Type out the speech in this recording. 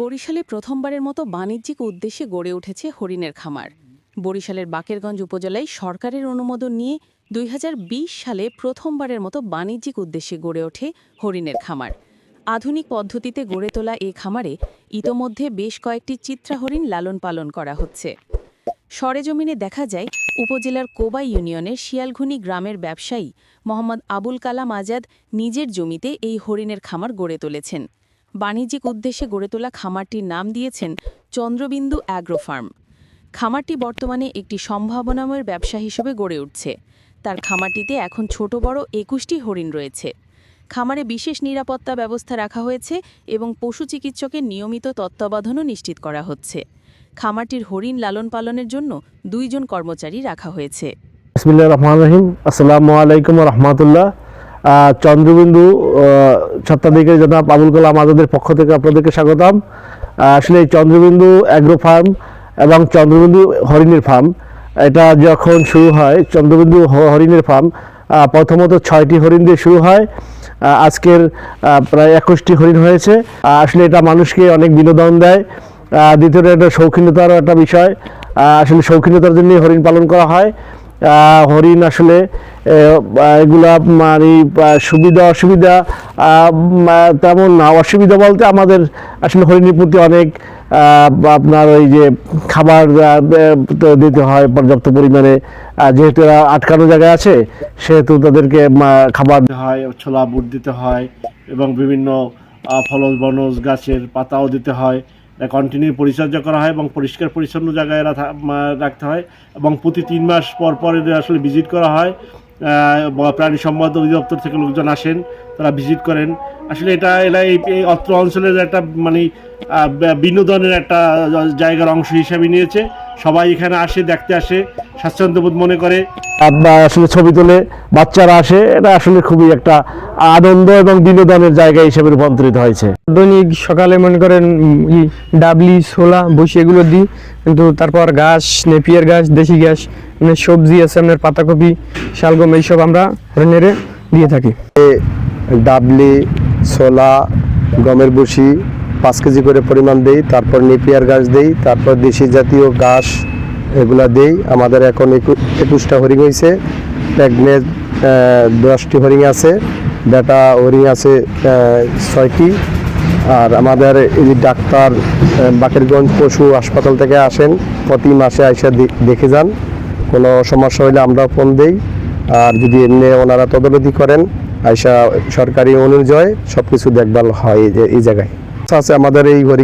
বরিশালে প্রথমবারের মতো বাণিজ্যিক উদ্দেশ্যে গড়ে উঠেছে হরিণের খামার। বরিশালের বাকেরগঞ্জ উপজেলায় সরকারের অনুমোদন নিয়ে ২০২০ সালে প্রথমবারের মতো বাণিজ্যিক উদ্দেশ্যে গড়ে ওঠে হরিণের খামার। আধুনিক পদ্ধতিতে গড়ে তোলা এই খামারে ইতোমধ্যে বেশ কয়েকটি চিত্রা হরিণ লালন পালন করা হচ্ছে। সরেজমিনে দেখা যায় উপজেলার কোবাই ইউনিয়নের শিয়ালঘুনি গ্রামের ব্যবসায়ী মোহাম্মদ আবুল কালাম আজাদ নিজের জমিতে এই হরিণের খামার গড়ে তুলেছেন। বাণিজ্যিক উদ্দেশ্যে গড়ে তোলা খামারটির নাম দিয়েছেন চন্দ্রবিন্দু অ্যাগ্রো ফার্ম। খামারটি বর্তমানে একটি সম্ভাবনাময় ব্যবসা হিসেবে গড়ে উঠছে। তার খামারটিতে এখন ছোট বড় ২১টি হরিণ রয়েছে। খামারে বিশেষ নিরাপত্তা ব্যবস্থা রাখা হয়েছে এবং পশু চিকিৎসকের নিয়মিত তত্ত্বাবধানও নিশ্চিত করা হচ্ছে। খামারটির হরিণ লালন পালনের জন্য ২ জন কর্মচারী রাখা হয়েছে। বিসমিল্লাহির রহমানির রহিম। আসসালামু আলাইকুম ওয়া রাহমাতুল্লাহ। চন্দ্রবিন্দু সত্ত্বাধিকারী জনাব আবুল কালাম আজাদের পক্ষ থেকে আপনাদেরকে স্বাগতম। আসলে চন্দ্রবিন্দু অ্যাগ্রো ফার্ম এবং চন্দ্রবিন্দু হরিণের ফার্ম এটা যখন শুরু হয়, চন্দ্রবিন্দু হরিণের ফার্ম প্রথমত ৬টি হরিণ দিয়ে শুরু হয়। আজকের প্রায় ২১টি হরিণ হয়েছে। আসলে এটা মানুষকে অনেক বিনোদন দেয়। দ্বিতীয়ত একটা শৌখিনতারও একটা বিষয়। আসলে শৌখিনতার জন্য হরিণ পালন করা হয়। হরিণ আসলে এগুলা মানে সুবিধা অসুবিধা তেমন না। অসুবিধা বলতে আমাদের আসলে হরিণের প্রতি অনেক আপনার ওই যে খাবার দিতে হয় পর্যাপ্ত পরিমাণে, যেহেতু এরা আটকানো জায়গায় আছে সেহেতু তাদেরকে খাবার দিতে হয়, ছোলা বুট দিতে হয় এবং বিভিন্ন ফলজ বনজ গাছের পাতাও দিতে হয়। কন্টিনিউ পরিচর্যা করা হয় এবং পরিষ্কার পরিচ্ছন্ন জায়গায় রাখতে হয় এবং প্রতি ৩ মাস পর পর এদের আসলে ভিজিট করা হয়। প্রাণী সম্পদ অধিদপ্তর থেকে লোকজন আসেন, তারা ভিজিট করেন। আসলে এরা এই অত্র অঞ্চলের একটা মানে বিনোদনের একটা জায়গার অংশ হিসাবে নিয়েছে। সবাই এখানে আসে, দেখতে আসে, স্বাচ্ছন্দ্যবোধ মনে করে, আসলে ছবি তোলে, বাচ্চারা আসে। এটা আসলে খুবই একটা আনন্দ এবং বিনোদনের জায়গা হিসেবে রূপান্তরিত হয়েছে। দৈনিক সকালে মনে করেন ডাবলি ছোলা বসি এগুলো দিই, কিন্তু তারপর ঘাস, নেপিয়ার ঘাস, দেশি ঘাস, মানে সবজি আছে আপনার পাতাকপি, শালগম, এইসব আমরা হরিণেরে দিয়ে থাকি। ডাবলি, ছোলা, গমের বসি 5 কেজি করে পরিমাণ দেই, তারপর নেপিয়ার ঘাস দেই, তারপর দেশি জাতীয় ঘাস এগুলা দেই। আমাদের এখন 21টা হরিণ হয়েছে। প্রেগনেন্ট 10টি হরিণ আছে, বেটা হরিণ আছে 6টি। আর আমাদের এই ডাক্তার বাকেরগঞ্জ পশু হাসপাতাল থেকে আসেন, প্রতি মাসে আইসা দেখে যান। কোনো সমস্যা হলে আমরা ফোন দেই, আর যদি এমনি ওনারা তদারকি করেন আইসা সরকারি অনুযায়ী সব কিছু দেখভাল হয় এই জায়গায় আছে আমাদের এই হরিণ।